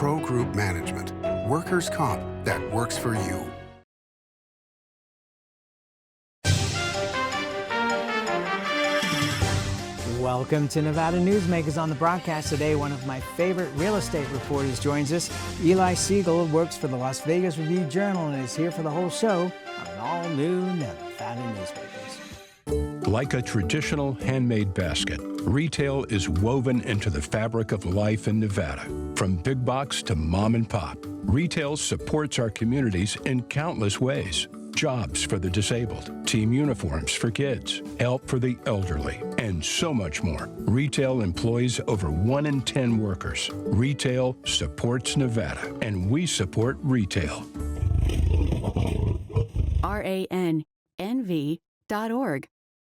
Pro Group Management. Workers' comp that works for you. Welcome to Nevada Newsmakers. On the broadcast today, one of my favorite real estate reporters joins us. Eli Segall works for the Las Vegas Review-Journal and is here for the whole show on an all-new Nevada Newsmakers. Like a traditional handmade basket, retail is woven into the fabric of life in Nevada. From big box to mom and pop, retail supports our communities in countless ways. Jobs for the disabled, team uniforms for kids, help for the elderly, and so much more. Retail employs over 1 in 10 workers. Retail supports Nevada, and we support retail. RANNV.org.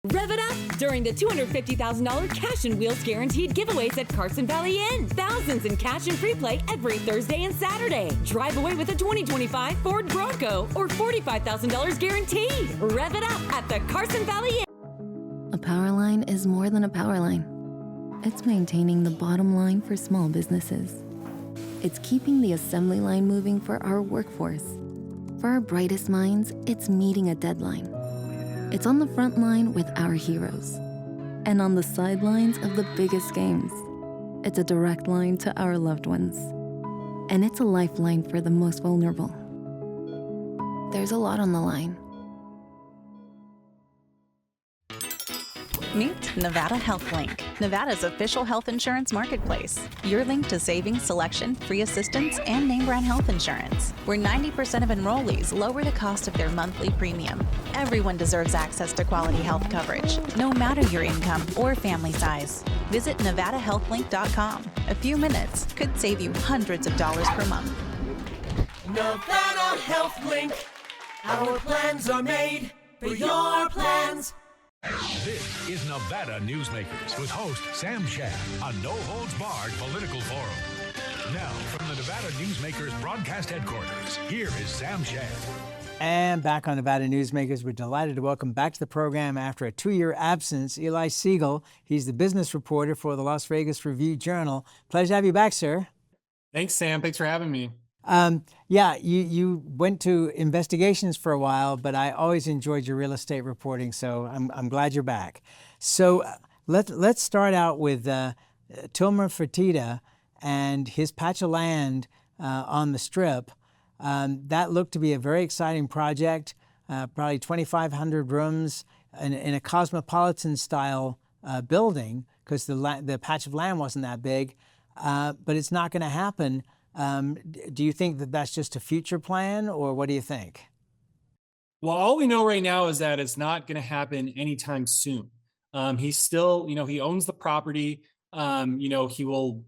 Rev it up during the $250,000 Cash and Wheels Guaranteed giveaways at Carson Valley Inn. Thousands in cash and free play every Thursday and Saturday. Drive away with a 2025 Ford Bronco or $45,000 guaranteed. Rev it up at the Carson Valley Inn. A power line is more than a power line. It's maintaining the bottom line for small businesses. It's keeping the assembly line moving for our workforce. For our brightest minds, it's meeting a deadline. It's on the front line with our heroes. And on the sidelines of the biggest games. It's a direct line to our loved ones. And it's a lifeline for the most vulnerable. There's a lot on the line. Meet Nevada Health Link, Nevada's official health insurance marketplace. Your link to savings, selection, free assistance, and name brand health insurance, where 90% of enrollees lower the cost of their monthly premium. Everyone deserves access to quality health coverage, no matter your income or family size. Visit NevadaHealthLink.com. A few minutes could save you hundreds of dollars per month. Nevada Health Link. Our plans are made for your plans. This is Nevada Newsmakers with host Sam Shad, a no-holds-barred political forum. Now, from the Nevada Newsmakers broadcast headquarters, here is Sam Shad. And back on Nevada Newsmakers, we're delighted to welcome back to the program after a 2-year absence, Eli Segall. He's the business reporter for the Las Vegas Review-Journal. Pleasure to have you back, sir. Thanks, Sam. Thanks for having me. Yeah, you went to investigations for a while, but I always enjoyed your real estate reporting, so I'm glad you're back. So let's start out with Tilman Fertitta and his patch of land on the Strip. That looked to be a very exciting project, probably 2,500 rooms in a cosmopolitan-style building, because the patch of land wasn't that big, but it's not going to happen. Do you think that that's just a future plan, or what do you think? Well, all we know right now is that it's not going to happen anytime soon. He's still, he owns the property. He will,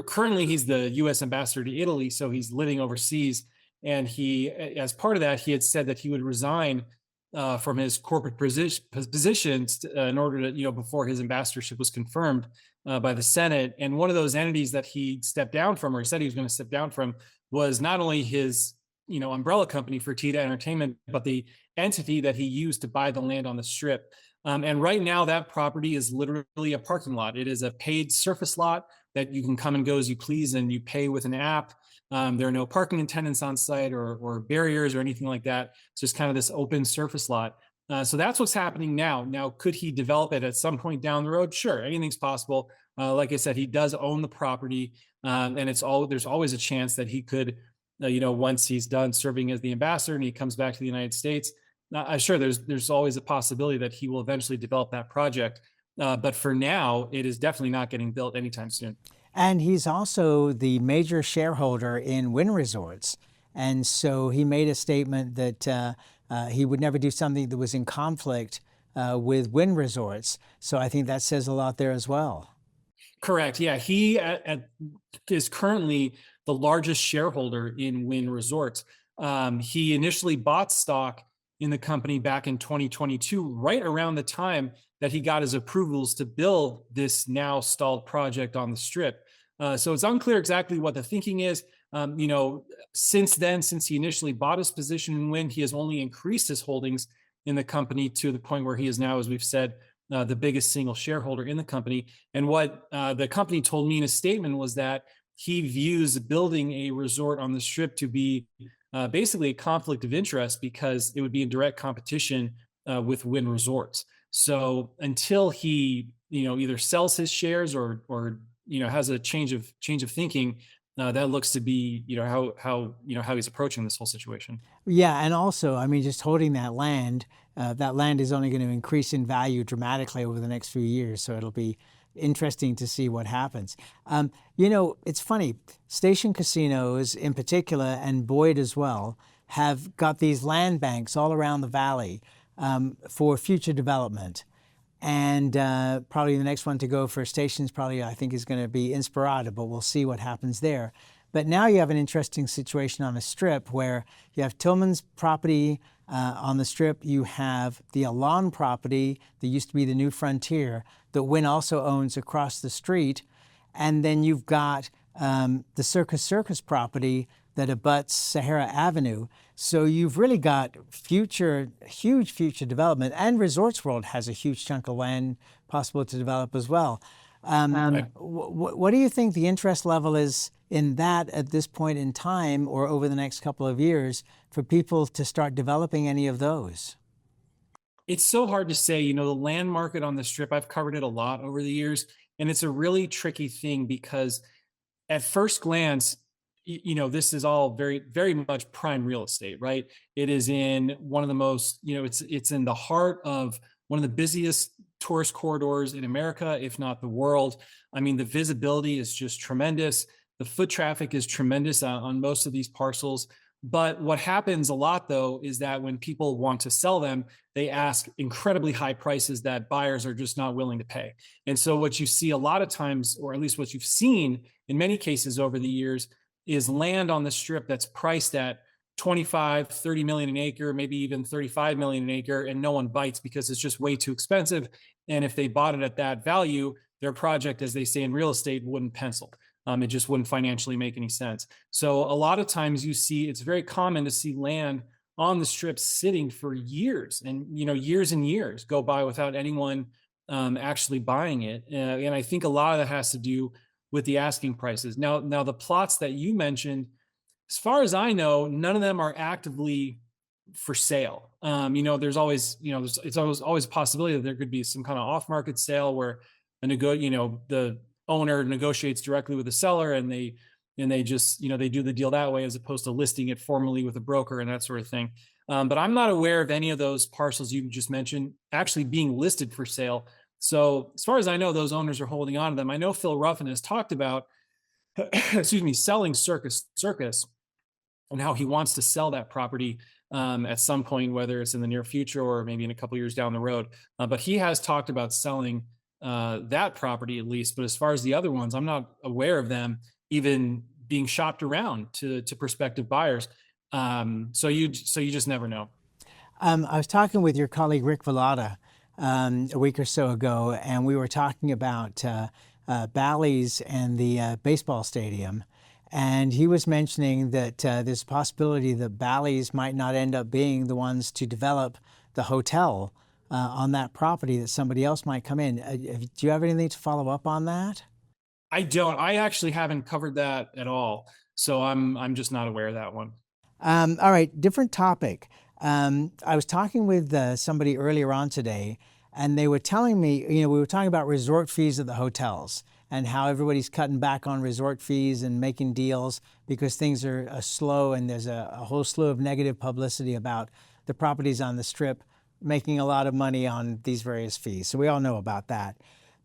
currently he's the U.S. ambassador to Italy, so he's living overseas. And he, as part of that, he had said that he would resign from his corporate positions in order to, before his ambassadorship was confirmed by the Senate. And one of those entities that he stepped down from, or he said he was going to step down from, was not only his, umbrella company, Fertitta Entertainment, but the entity that he used to buy the land on the Strip. And right now that property is literally a parking lot. It is a paid surface lot that you can come and go as you please, and you pay with an app. There are no parking attendants on site or barriers or anything like that. It's just kind of this open surface lot. So that's what's happening now. Now, could he develop it at some point down the road? Sure, anything's possible. Like I said, he does own the property, and there's always a chance that he could, once he's done serving as the ambassador and he comes back to the United States, sure, there's always a possibility that he will eventually develop that project. But for now, it is definitely not getting built anytime soon. And he's also the major shareholder in Wynn Resorts. And so he made a statement that he would never do something that was in conflict with Wynn Resorts. So I think that says a lot there as well. Correct. Yeah, he is currently the largest shareholder in Wynn Resorts. He initially bought stock in the company back in 2022, right around the time that he got his approvals to build this now stalled project on the Strip. So it's unclear exactly what the thinking is. Since then, since he initially bought his position in Wynn, he has only increased his holdings in the company to the point where he is now, as we've said, the biggest single shareholder in the company. And what the company told me in a statement was that he views building a resort on the Strip to be basically a conflict of interest because it would be in direct competition with Wynn Resorts. So until he, either sells his shares or has a change of thinking, that looks to be, how he's approaching this whole situation. Yeah, and also, I mean, just holding that land is only going to increase in value dramatically over the next few years. So it'll be interesting to see what happens. It's funny, Station Casinos in particular, and Boyd as well, have got these land banks all around the valley for future development. And probably the next one to go for stations I think is going to be Inspirada, but we'll see what happens there. But now you have an interesting situation on the Strip where you have Tillman's property on the Strip. You have the Alon property that used to be the New Frontier that Wynn also owns across the street. And then you've got the Circus property that abuts Sahara Avenue. So you've really got huge future development. And Resorts World has a huge chunk of land possible to develop as well. What do you think the interest level is in that at this point in time or over the next couple of years for people to start developing any of those? It's so hard to say. The land market on the Strip, I've covered it a lot over the years, and it's a really tricky thing because at first glance, this is all very, very much prime real estate, right? It is in one of the most, it's in the heart of one of the busiest tourist corridors in America, if not the world. I mean, the visibility is just tremendous. The foot traffic is tremendous on most of these parcels. But what happens a lot, though, is that when people want to sell them, they ask incredibly high prices that buyers are just not willing to pay. And so what you see a lot of times, or at least what you've seen in many cases over the years, is land on the Strip that's priced at 25, 30 million an acre, maybe even 35 million an acre, and no one bites because it's just way too expensive. And if they bought it at that value, their project, as they say in real estate, wouldn't pencil. It just wouldn't financially make any sense. So a lot of times it's very common to see land on the Strip sitting for years and years go by without anyone actually buying it. And I think a lot of that has to do with the asking prices. Now the plots that you mentioned, as far as I know, none of them are actively for sale. There's always, it's always a possibility that there could be some kind of off-market sale where the owner negotiates directly with the seller and they just, they do the deal that way as opposed to listing it formally with a broker and that sort of thing. But I'm not aware of any of those parcels you just mentioned actually being listed for sale. So as far as I know, those owners are holding on to them. I know Phil Ruffin has talked about, selling Circus and how he wants to sell that property at some point, whether it's in the near future or maybe in a couple of years down the road. But he has talked about selling that property at least. But as far as the other ones, I'm not aware of them even being shopped around to prospective buyers. So you just never know. I was talking with your colleague Rick Velada a week or so ago, and we were talking about Bally's and the baseball stadium. And he was mentioning that there's a possibility that Bally's might not end up being the ones to develop the hotel on that property, that somebody else might come in. Do you have anything to follow up on that? I don't. I actually haven't covered that at all. So I'm just not aware of that one. All right, different topic. I was talking with somebody earlier on today, and they were telling me, we were talking about resort fees at the hotels and how everybody's cutting back on resort fees and making deals because things are slow, and there's a whole slew of negative publicity about the properties on the Strip making a lot of money on these various fees. So we all know about that.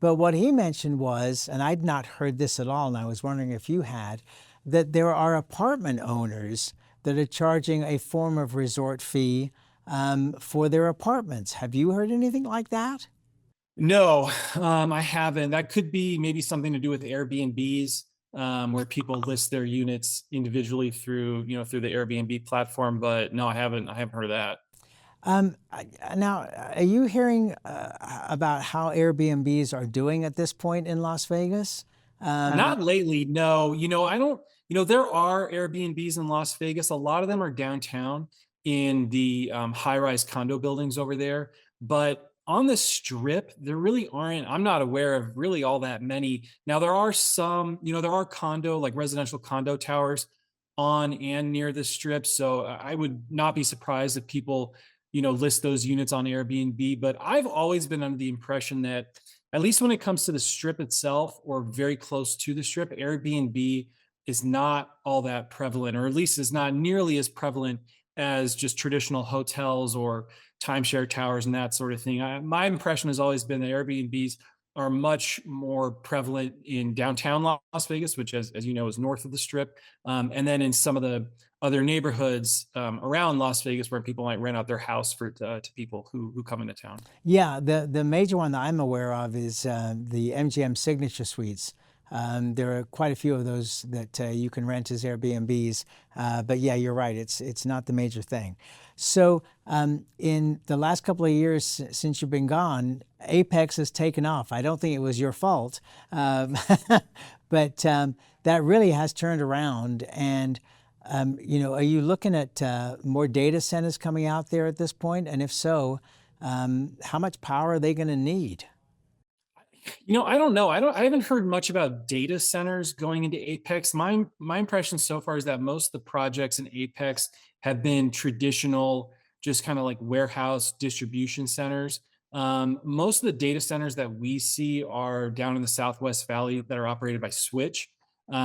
But what he mentioned was, and I'd not heard this at all, and I was wondering if you had, that there are apartment owners that are charging a form of resort fee for their apartments. Have you heard anything like that? No, I haven't. That could be maybe something to do with Airbnbs, where people list their units individually through the Airbnb platform. But no, I haven't heard of that. Now, are you hearing about how Airbnbs are doing at this point in Las Vegas? Not lately, no. I don't. There are Airbnbs in Las Vegas. A lot of them are downtown in the high-rise condo buildings over there. But on the Strip, there really aren't, I'm not aware of really all that many. Now, there are some, there are residential condo towers on and near the Strip. So I would not be surprised if people, list those units on Airbnb. But I've always been under the impression that, at least when it comes to the Strip itself or very close to the Strip, Airbnb is not all that prevalent, or at least is not nearly as prevalent as just traditional hotels or timeshare towers and that sort of thing. My impression has always been that Airbnbs are much more prevalent in downtown Las Vegas, which, as you know, is north of the Strip, and then in some of the other neighborhoods around Las Vegas, where people might rent out their house to people who come into town. Yeah, the major one that I'm aware of is the MGM Signature Suites. There are quite a few of those that you can rent as Airbnbs, but yeah, you're right. It's not the major thing. So in the last couple of years since you've been gone, Apex has taken off. I don't think it was your fault, but that really has turned around. And are you looking at more data centers coming out there at this point? And if so, how much power are they going to need? I don't know. I haven't heard much about data centers going into Apex. My impression so far is that most of the projects in Apex have been traditional, just kind of like warehouse distribution centers. Most of the data centers that we see are down in the Southwest Valley that are operated by Switch.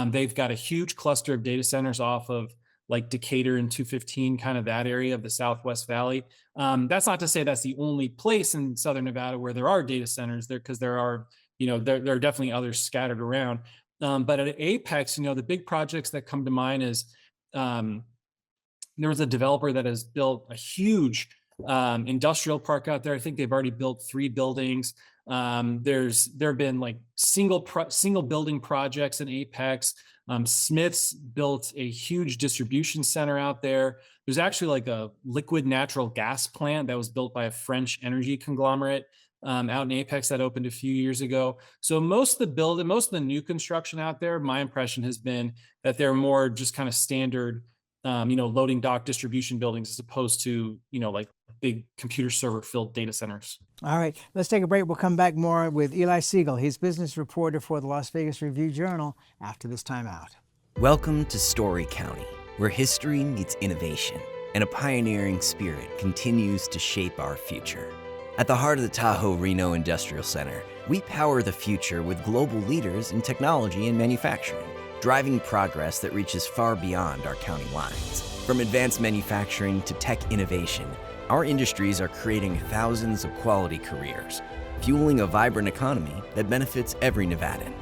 They've got a huge cluster of data centers off of like Decatur and 215, kind of that area of the Southwest Valley. That's not to say that's the only place in Southern Nevada where there are data centers there, because there are definitely others scattered around. But at Apex, the big projects that come to mind is there was a developer that has built a huge industrial park out there. I think they've already built 3 buildings. There have been like single building projects in Apex. Smith's built a huge distribution center out there. There's actually like a liquid natural gas plant that was built by a French energy conglomerate out in Apex that opened a few years ago. So most of the new construction out there, my impression has been that they're more just kind of standard, loading dock distribution buildings, as opposed to, like big computer server filled data centers. All right, let's take a break. We'll come back more with Eli Segall. He's business reporter for the Las Vegas Review-Journal after this time out. Welcome to Story County, where history meets innovation and a pioneering spirit continues to shape our future. At the heart of the Tahoe Reno Industrial Center, we power the future with global leaders in technology and manufacturing, driving progress that reaches far beyond our county lines. From advanced manufacturing to tech innovation, our industries are creating thousands of quality careers, fueling a vibrant economy that benefits every Nevadan.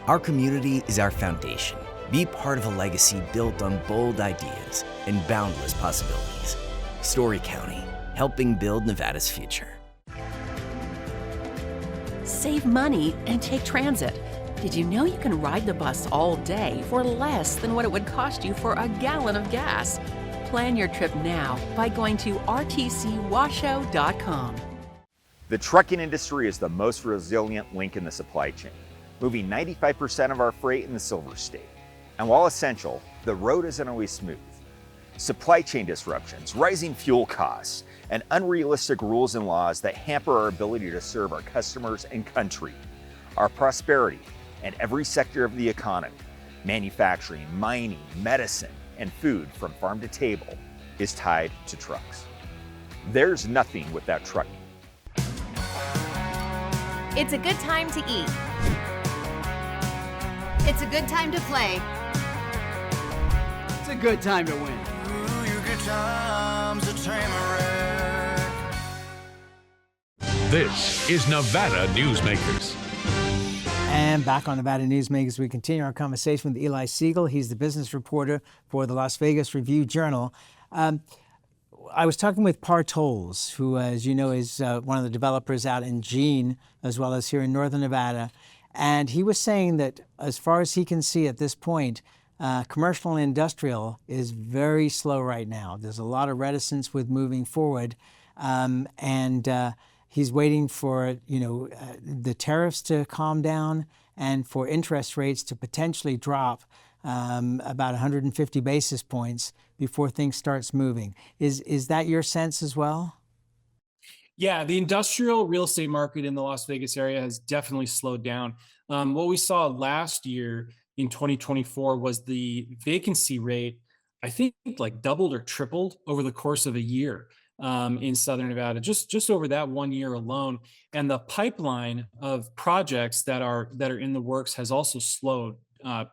Our community is our foundation. Be part of a legacy built on bold ideas and boundless possibilities. Story County, helping build Nevada's future. Save money and take transit. Did you know you can ride the bus all day for less than what it would cost you for a gallon of gas? Plan your trip now by going to rtcwashoe.com. The trucking industry is the most resilient link in the supply chain, moving 95% of our freight in the Silver State. And while essential, the road isn't always smooth. Supply chain disruptions, rising fuel costs, and unrealistic rules and laws that hamper our ability to serve our customers and country. Our prosperity and every sector of the economy, manufacturing, mining, medicine, and food from farm to table, is tied to trucks. There's nothing without trucking. It's a good time to eat. It's a good time to play. It's a good time to win. Ooh, your good times at Tamarack. This is Nevada Newsmakers. And back on Nevada Newsmakers, we continue our conversation with Eli Segall. He's the business reporter for the Las Vegas Review-Journal. I was talking with Par Tolles, who, as you know, is one of the developers out in Jean, as well as here in Northern Nevada. And he was saying that as far as he can see at this point, commercial and industrial is very slow right now. There's a lot of reticence with moving forward. He's waiting for, the tariffs to calm down and for interest rates to potentially drop about 150 basis points before things starts moving. Is that your sense as well? Yeah, the industrial real estate market in the Las Vegas area has definitely slowed down. What we saw last year in 2024 was the vacancy rate, I think, like doubled or tripled over the course of a year in Southern Nevada, just over that 1 year alone. And the pipeline of projects that are in the works has also slowed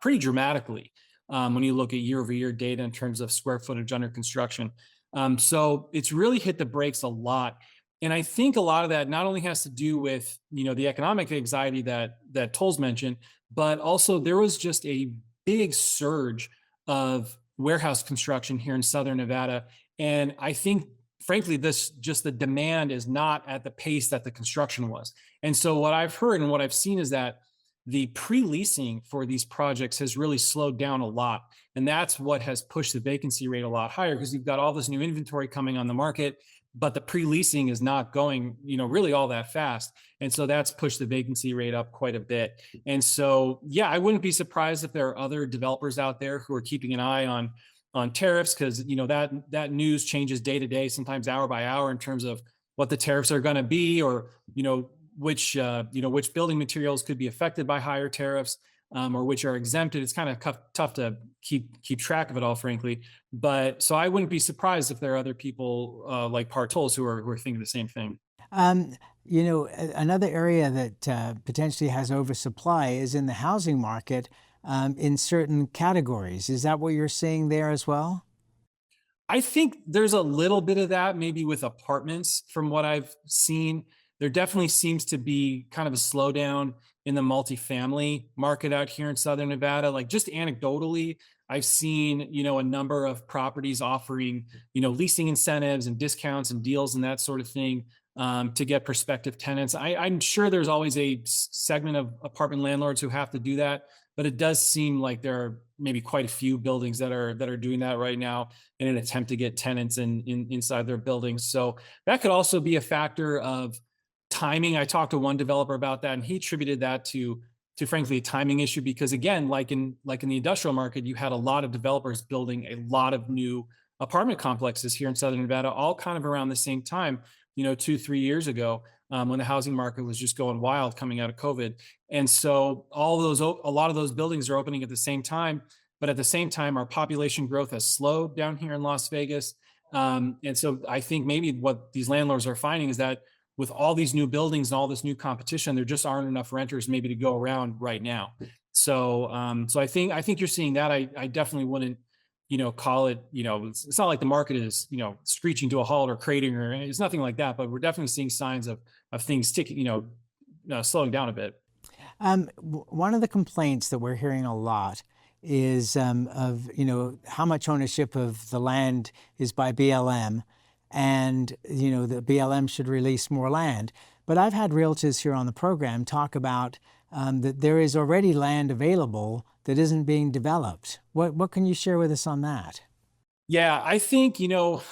pretty dramatically when you look at year-over-year data in terms of square footage under construction. So it's really hit the brakes a lot. And I think a lot of that not only has to do with, the economic anxiety that Tolles mentioned, but also there was just a big surge of warehouse construction here in Southern Nevada. And I think, frankly, the demand is not at the pace that the construction was. And so what I've heard and what I've seen is that the pre-leasing for these projects has really slowed down a lot. And that's what has pushed the vacancy rate a lot higher, because you've got all this new inventory coming on the market, but the pre-leasing is not going, really all that fast. And so that's pushed the vacancy rate up quite a bit. And so, yeah, I wouldn't be surprised if there are other developers out there who are keeping an eye on tariffs, because, that news changes day to day, sometimes hour by hour, in terms of what the tariffs are going to be, or, which building materials could be affected by higher tariffs, or which are exempted. It's kind of tough to keep track of it all, frankly. But so I wouldn't be surprised if there are other people like Partols who are thinking the same thing. Another area that potentially has oversupply is in the housing market in certain categories. Is that what you're seeing there as well? I think there's a little bit of that, maybe with apartments. From what I've seen, there definitely seems to be kind of a slowdown in the multifamily market out here in Southern Nevada. Like, just anecdotally, I've seen, a number of properties offering, leasing incentives and discounts and deals and that sort of thing to get prospective tenants. I'm sure there's always a segment of apartment landlords who have to do that, but it does seem like there are maybe quite a few buildings that are doing that right now in an attempt to get tenants inside their buildings. So that could also be a factor of timing. I talked to one developer about that, and he attributed that to frankly a timing issue, because again, like in the industrial market, you had a lot of developers building a lot of new apartment complexes here in Southern Nevada, all kind of around the same time, 2-3 years ago, when the housing market was just going wild coming out of COVID. And so a lot of those buildings are opening at the same time, but at the same time, our population growth has slowed down here in Las Vegas. And so I think maybe what these landlords are finding is that with all these new buildings and all this new competition, there just aren't enough renters maybe to go around right now. So, so I think you're seeing that. I definitely wouldn't, call it, it's not like the market is, screeching to a halt or crating, or it's nothing like that, but we're definitely seeing signs of things ticking, slowing down a bit. One of the complaints that we're hearing a lot is of, how much ownership of the land is by BLM, and, the BLM should release more land. But I've had realtors here on the program talk about that there is already land available that isn't being developed. What can you share with us on that? Yeah, I think,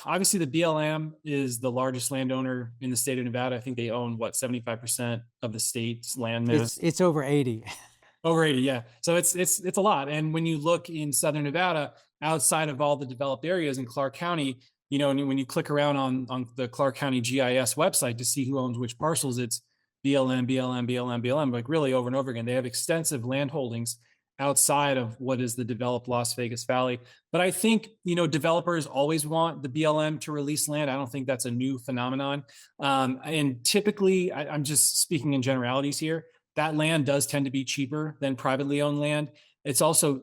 obviously the BLM is the largest landowner in the state of Nevada. I think they own 75% of the state's land mass. It's over 80. Over 80, yeah. So it's a lot. And when you look in Southern Nevada, outside of all the developed areas in Clark County, and when you click around on the Clark County GIS website to see who owns which parcels, it's BLM, BLM, BLM, BLM, like really over and over again. They have extensive land holdings outside of what is the developed Las Vegas Valley. But I think, developers always want the BLM to release land. I don't think that's a new phenomenon. And typically, I'm just speaking in generalities here, that land does tend to be cheaper than privately owned land. It's also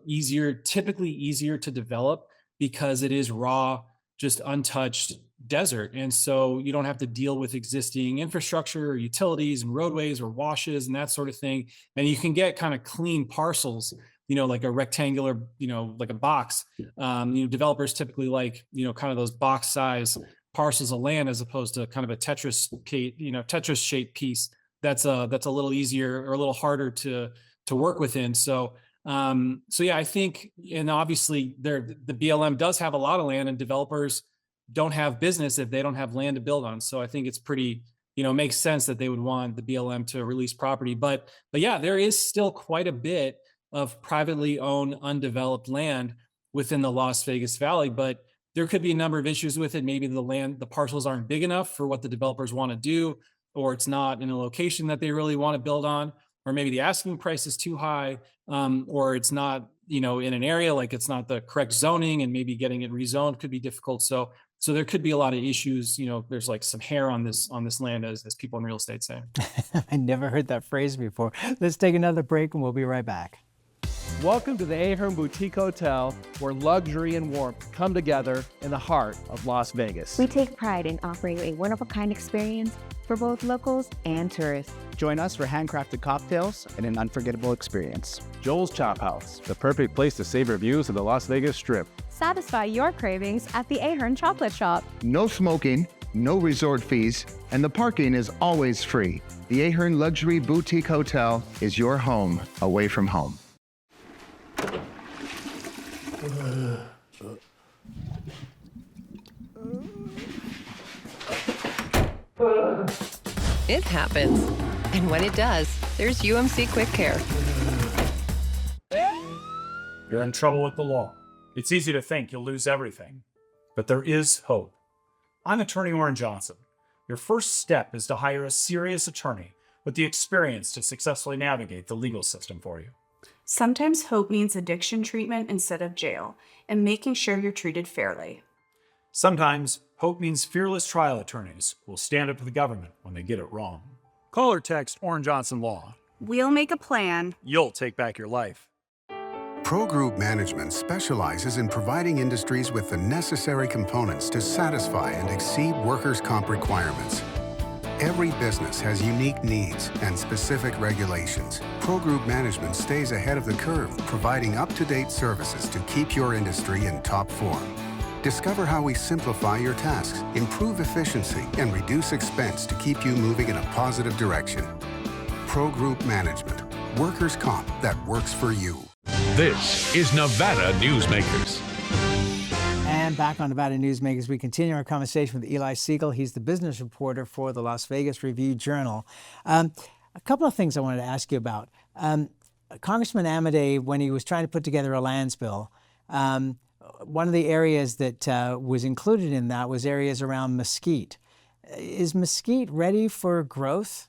typically easier to develop because it is raw, just untouched desert. And so you don't have to deal with existing infrastructure or utilities and roadways or washes and that sort of thing. And you can get kind of clean parcels, like a rectangular, like a box. Developers typically like, kind of those box size parcels of land, as opposed to kind of a Tetris shaped piece that's a little easier or a little harder to work within. So yeah, I think, and obviously the BLM does have a lot of land, and developers don't have business if they don't have land to build on. So I think it's pretty, makes sense that they would want the BLM to release property. But yeah, there is still quite a bit of privately owned, undeveloped land within the Las Vegas Valley. But there could be a number of issues with it. Maybe the parcels aren't big enough for what the developers want to do, or it's not in a location that they really want to build on, or maybe the asking price is too high, or it's not, in an area, like it's not the correct zoning, and maybe getting it rezoned could be difficult. So there could be a lot of issues. There's like some hair on this land, as people in real estate say. I never heard that phrase before. Let's take another break and we'll be right back. Welcome to the Ahern Boutique Hotel, where luxury and warmth come together in the heart of Las Vegas. We take pride in offering a one-of-a-kind experience for both locals and tourists. Join us for handcrafted cocktails and an unforgettable experience. Joel's Chop House, the perfect place to savor views of the Las Vegas Strip. Satisfy your cravings at the Ahern Chocolate Shop. No smoking, no resort fees, and the parking is always free. The Ahern Luxury Boutique Hotel is your home away from home. It happens. And when it does, there's UMC Quick Care. You're in trouble with the law. It's easy to think you'll lose everything, but there is hope. I'm attorney Orrin Johnson. Your first step is to hire a serious attorney with the experience to successfully navigate the legal system for you. Sometimes hope means addiction treatment instead of jail, and making sure you're treated fairly. Sometimes hope means fearless trial attorneys will stand up to the government when they get it wrong. Call or text Orrin Johnson Law. We'll make a plan. You'll take back your life. Pro Group Management specializes in providing industries with the necessary components to satisfy and exceed workers' comp requirements. Every business has unique needs and specific regulations. Pro Group Management stays ahead of the curve, providing up-to-date services to keep your industry in top form. Discover how we simplify your tasks, improve efficiency, and reduce expense to keep you moving in a positive direction. Pro Group Management. Workers' comp that works for you. This is Nevada Newsmakers. And back on Nevada Newsmakers, we continue our conversation with Eli Segall. He's the business reporter for the Las Vegas Review-Journal. A couple of things I wanted to ask you about. Congressman Amodei, when he was trying to put together a lands bill, one of the areas that was included in that was areas around Mesquite. Is Mesquite ready for growth?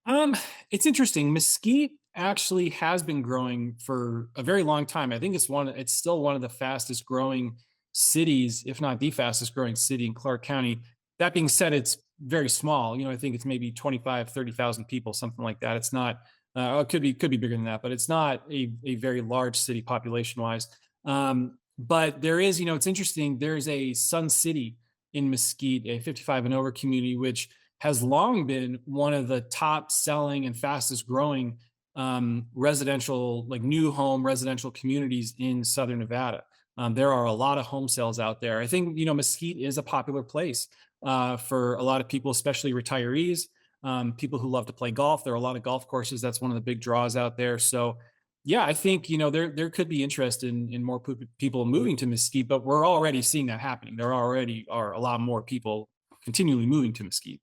It's interesting. Mesquite actually has been growing for a very long time. I think it's still one of the fastest growing cities, if not the fastest growing city in Clark County. That being said, it's very small. I think it's maybe 25, 30,000 people, something like that. It's not, it could be bigger than that, but it's not a very large city population wise. But there is, it's interesting. There's a Sun City in Mesquite, a 55 and over community, which has long been one of the top selling and fastest growing residential, like new home residential communities in Southern Nevada. There are a lot of home sales out there. I think, Mesquite is a popular place for a lot of people, especially retirees, people who love to play golf. There are a lot of golf courses. That's one of the big draws out there. So yeah, I think, there could be interest in more people moving to Mesquite, but we're already seeing that happening. There already are a lot more people continually moving to Mesquite.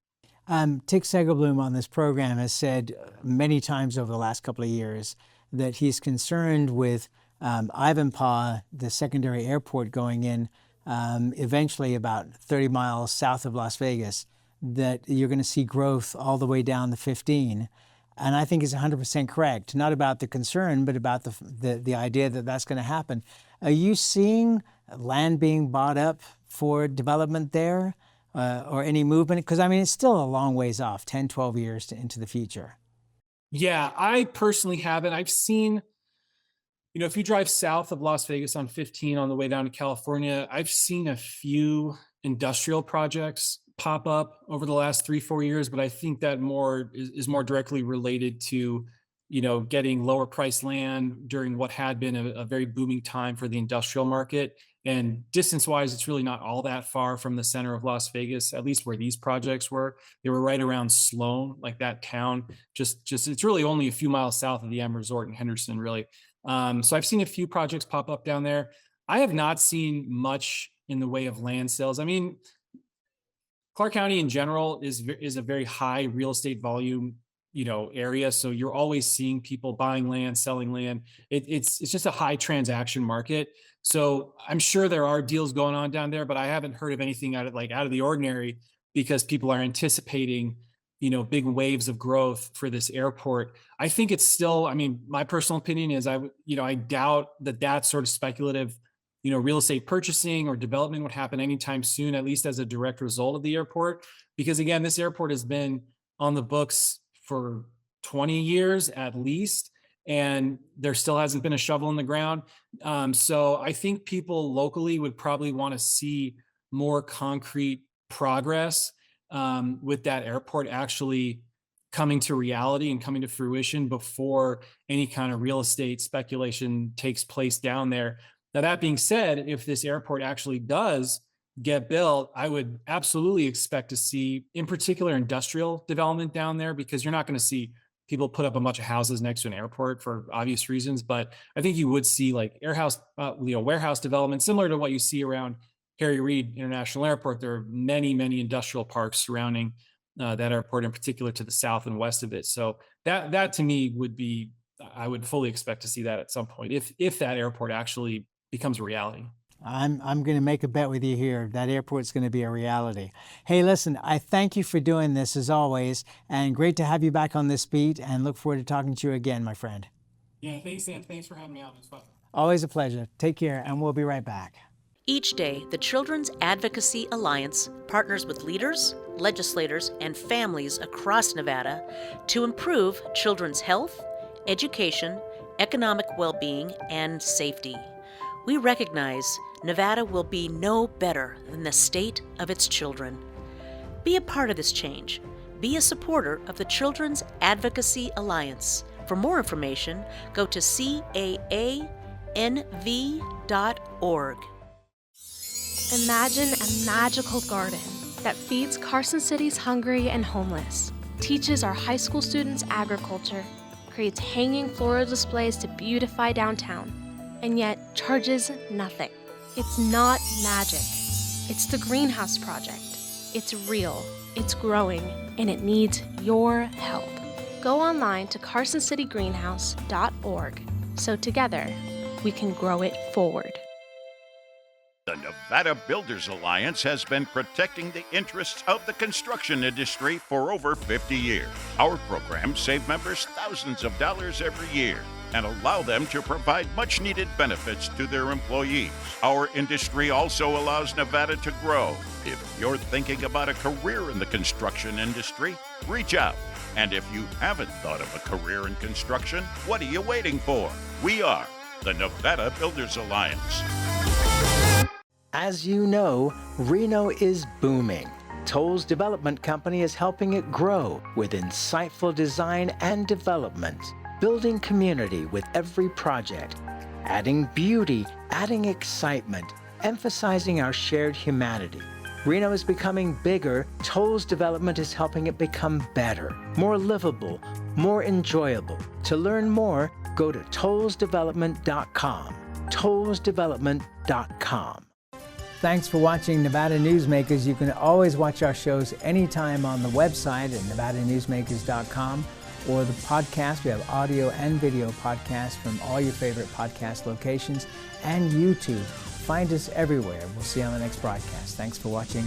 Tick Segelblum on this program has said many times over the last couple of years that he's concerned with Ivanpah, the secondary airport going in eventually about 30 miles south of Las Vegas, that you're going to see growth all the way down the 15. And I think he's 100% correct, not about the concern, but about the idea that that's going to happen. Are you seeing land being bought up for development there? Or any movement? Because, it's still a long ways off, 10, 12 years into the future. Yeah, I personally haven't. I've seen, if you drive south of Las Vegas on 15 on the way down to California, I've seen a few industrial projects pop up over the last 3-4 years, but I think that is more directly related to, getting lower price land during what had been a very booming time for the industrial market. And distance-wise, it's really not all that far from the center of Las Vegas, at least where these projects were. They were right around Sloan, like that town. Just it's really only a few miles south of the M Resort in Henderson, really. So I've seen a few projects pop up down there. I have not seen much in the way of land sales. Clark County in general is a very high real estate volume area. So you're always seeing people buying land, selling land. It's just a high transaction market. So I'm sure there are deals going on down there, but I haven't heard of anything out of the ordinary, because people are anticipating, big waves of growth for this airport. I think it's still, I mean, my personal opinion is I doubt that sort of speculative, real estate purchasing or development would happen anytime soon, at least as a direct result of the airport. Because again, this airport has been on the books for 20 years at least, and there still hasn't been a shovel in the ground. So I think people locally would probably want to see more concrete progress with that airport actually coming to reality and coming to fruition before any kind of real estate speculation takes place down there. Now, that being said, if this airport actually does get built, I would absolutely expect to see, in particular, industrial development down there, because you're not going to see people put up a bunch of houses next to an airport for obvious reasons. But I think you would see like warehouse development, similar to what you see around Harry Reid International Airport. There are many, many industrial parks surrounding that airport, in particular to the south and west of it. So that to me would be, I would fully expect to see that at some point if that airport actually becomes a reality. I'm going to make a bet with you here. That airport's going to be a reality. Hey, listen, I thank you for doing this as always, and great to have you back on this beat, and look forward to talking to you again, my friend. Yeah, thanks, Sam. Thanks for having me out. It was fun. Always a pleasure. Take care, and we'll be right back. Each day, the Children's Advocacy Alliance partners with leaders, legislators, and families across Nevada to improve children's health, education, economic well-being, and safety. We recognize Nevada will be no better than the state of its children. Be a part of this change. Be a supporter of the Children's Advocacy Alliance. For more information, go to caanv.org. Imagine a magical garden that feeds Carson City's hungry and homeless, teaches our high school students agriculture, creates hanging floral displays to beautify downtown, and yet charges nothing. It's not magic. It's the Greenhouse Project. It's real, it's growing, and it needs your help. Go online to carsоncitygreenhouse.org so together we can grow it forward. The Nevada Builders Alliance has been protecting the interests of the construction industry for over 50 years. Our programs save members thousands of dollars every year and allow them to provide much-needed benefits to their employees. Our industry also allows Nevada to grow. If you're thinking about a career in the construction industry, reach out. And if you haven't thought of a career in construction, what are you waiting for? We are the Nevada Builders Alliance. As you know, Reno is booming. Toll's development company is helping it grow with insightful design and development, building community with every project, adding beauty, adding excitement, emphasizing our shared humanity. Reno is becoming bigger. Toll's development is helping it become better, more livable, more enjoyable. To learn more, go to tollsdevelopment.com. tollsdevelopment.com. Thanks for watching Nevada Newsmakers. You can always watch our shows anytime on the website at nevadanewsmakers.com or the podcast. We have audio and video podcasts from all your favorite podcast locations and YouTube. Find us everywhere. We'll see you on the next broadcast. Thanks for watching.